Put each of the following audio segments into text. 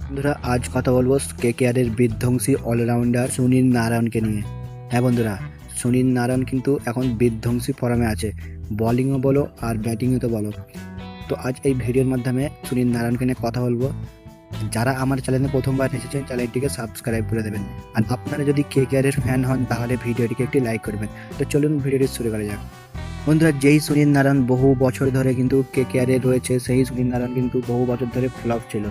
বন্ধুরা আজ কথা বলবো কেকেআরের বিধ্বংসী অলরাউন্ডার সুনীল নারায়ণকে নিয়ে। হ্যাঁ বন্ধুরা, সুনীল নারায়ণ কিন্তু এখন বিধ্বংসী ফর্মে আছে, বোলিংও বলো আর ব্যাটিংও তো বলো। তো আজ এই ভিডিওর মাধ্যমে সুনীল নারায়ণকে নিয়ে কথা বলবো। যারা আমার চ্যানেলে প্রথমবার এসেছেন চ্যানেলটিকে সাবস্ক্রাইব করে দেবেন, আর আপনারা যদি কেকেআরের ফ্যান হন তাহলে ভিডিওটিকে একটি লাইক করবেন। তো চলুন ভিডিওটি শুরু করা যাক। বন্ধুরা, যেই সুনীল নারায়ণ বহু বছর ধরে কিন্তু কেকেআরে রয়েছে, সেই সুনীল নারায়ণ কিন্তু বহু বছর ধরে ফ্লপ ছিল।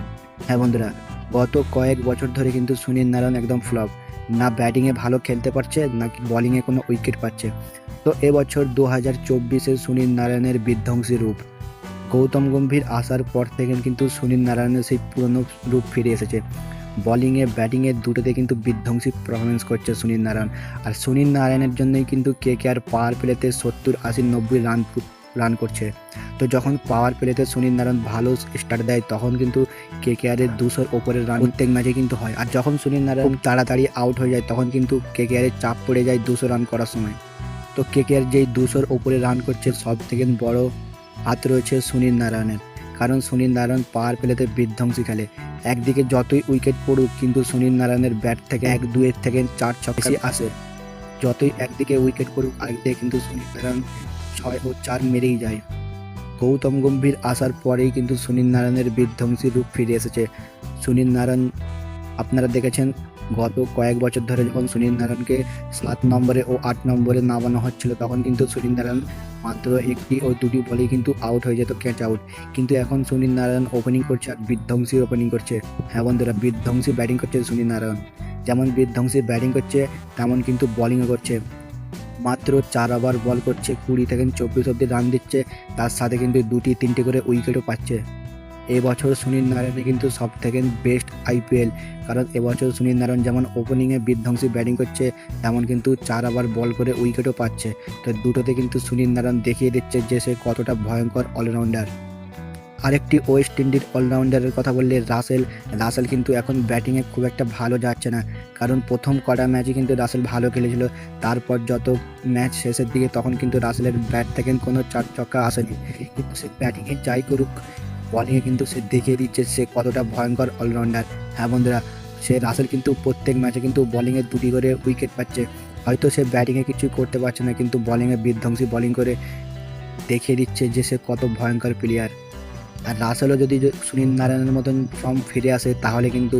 হ্যাঁ বন্ধুরা, গত কয়েক বছর ধরে কিন্তু সুনীল নারায়ণ একদম ফ্লপ, না ব্যাটিংয়ে ভালো খেলতে পারছে না বোলিংয়ে কোনো উইকেট পাচ্ছে। তো এবছর 2024-এ সুনীল নারায়ণের বিধ্বংসী রূপ। গৌতম গম্ভীর আসার পর থেকে কিন্তু সুনীল নারায়ণের সেই পুরনো রূপ ফিরে এসেছে। বোলিংয়ে ব্যাটিংয়ে দুটোতে কিন্তু বিধ্বংসী পারফরমেন্স করছে সুনীল নারায়ণ। আর সুনীল নারায়ণের জন্যই কিন্তু কেকেআর পাওয়ার প্লেতে 70, 80, 90 রান করছে। তো যখন পাওয়ার প্লেতে সুনীল নারায়ণ ভালো স্টার্ট দেয় তখন কিন্তু কেকেআরের 200-র ওপরে রান প্রত্যেক ম্যাচে কিন্তু হয়। আর যখন সুনীল নারায়ণ খুব তাড়াতাড়ি আউট হয়ে যায় তখন কিন্তু কেকেআরের চাপ পড়ে যায় 200 রান করার সময়। তো কেকেআর যেই 200-র ওপরে রান করছে, সব থেকে বড় হাত রয়েছে সুনীল নারায়ণের। কারণ সুনীল নারায়ণ পাওয়ার প্লেতে বিধ্বংসী খেলে। একদিকে যতই উইকেট পড়ুক কিন্তু সুনীল নারায়ণের ব্যাট থেকে 1-2 থেকে 4 ছক্কা আসে। যতই একদিকে উইকেট পড়ুক আরেকদিকে কিন্তু সুনীল নারায়ণ 6 ও 4 মেরেই যায়। গৌতম গম্ভীর আসার পরেই কিন্তু সুনীল নারায়ণের বিধ্বংসী রূপ ফিরে এসেছে। সুনীল নারায়ণ আপনারা দেখেছেন গত কয়েক বছর ধরে যখন সুনীল নারায়ণকে 7 নম্বরে ও 8 নম্বরে নামানো হচ্ছিল তখন কিন্তু সুনীল নারায়ণ মাত্র 1টি ও 2টি বলেই কিন্তু আউট হয়ে যেত, ক্যাচ আউট। কিন্তু এখন সুনীল নারায়ণ ওপেনিং করছে আর বিধ্বংসী ওপেনিং করছে। হ্যাঁ বন্ধুরা, বিধ্বংসী ব্যাটিং করছে সুনীল নারায়ণ। যেমন বিধ্বংসী ব্যাটিং করছে তেমন কিন্তু বোলিংও করছে। মাত্র 4 ওভার বল করছে, 20 থেকে 24 অব্দি রান দিচ্ছে, তার সাথে কিন্তু 2টি 3টি করে উইকেটও পাচ্ছে। এবছর সুনীল নারায়ণ কিন্তু সব থেকে বেস্ট আইপিএল, কারণ এবছর সুনীল নারায়ণ যেমন ওপেনিংয়ে বিধ্বংসী ব্যাটিং করছে তেমন কিন্তু 4 ওভার বল করে উইকেটও পাচ্ছে। তো দুটোতে কিন্তু সুনীল নারায়ণ দেখিয়ে দিচ্ছে যে সে কতটা ভয়ঙ্কর অলরাউন্ডার। আরেকটি ওয়েস্ট ইন্ডিজ অলরাউন্ডারের কথা বললে রাসেল কিন্তু এখন ব্যাটিংয়ে খুব একটা ভালো যাচ্ছে না। কারণ প্রথম কটা ম্যাচে কিন্তু রাসেল ভালো খেলেছিল, তারপর যত ম্যাচ শেষের দিকে তখন কিন্তু রাসেলের ব্যাট থেকে কোনো 4 ছক্কা আসেনি। কিন্তু সে ব্যাটিংয়ে যাই করুক, বলিংয়ে কিন্তু সে দেখিয়ে দিচ্ছে সে কতটা ভয়ঙ্কর অলরাউন্ডার। হ্যাঁ বন্ধুরা, রাসেল কিন্তু প্রত্যেক ম্যাচে কিন্তু বোলিংয়ে 2টি করে উইকেট পাচ্ছে। হয়তো সে ব্যাটিংয়ে কিছুই করতে পারছে না, কিন্তু বোলিংয়ে বিধ্বংসী বোলিং করে দেখিয়ে দিচ্ছে যে সে কত ভয়ঙ্কর প্লেয়ার। আর রাসেলও যদি সুনীল নারায়ণের মতন ফর্ম ফিরে আসে তাহলে কিন্তু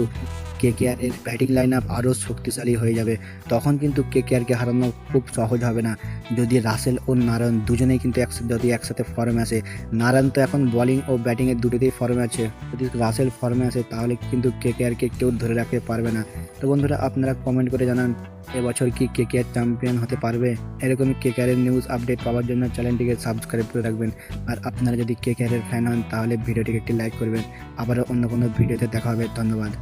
কেকেআরের ব্যাটিং লাইন আপ আরও শক্তিশালী হয়ে যাবে। তখন কিন্তু কেকেআরকে হারানো খুব সহজ হবে না, যদি রাসেল ও নারায়ণ দুজনেই কিন্তু যদি একসাথে ফর্মে আসে। নারায়ণ তো এখন বোলিং ও ব্যাটিংয়ের দুটোতেই ফর্মে আছে, যদি রাসেল ফর্মে আসে তাহলে কিন্তু কেকেআরকে কেউ ধরে রাখতে পারবে না। তো বন্ধুরা, আপনারা কমেন্ট করে জানান এবছর কি কেকেআর চ্যাম্পিয়ন হতে পারবে। এরকমই কেকেআরের নিউজ আপডেট পাওয়ার জন্য চ্যানেলটিকে সাবস্ক্রাইব করে রাখবেন। আর আপনারা যদি কেকেআরের ফ্যান হন তাহলে ভিডিওটিকে একটি লাইক করবেন। আবারও অন্য কোনো ভিডিওতে দেখা হবে। ধন্যবাদ।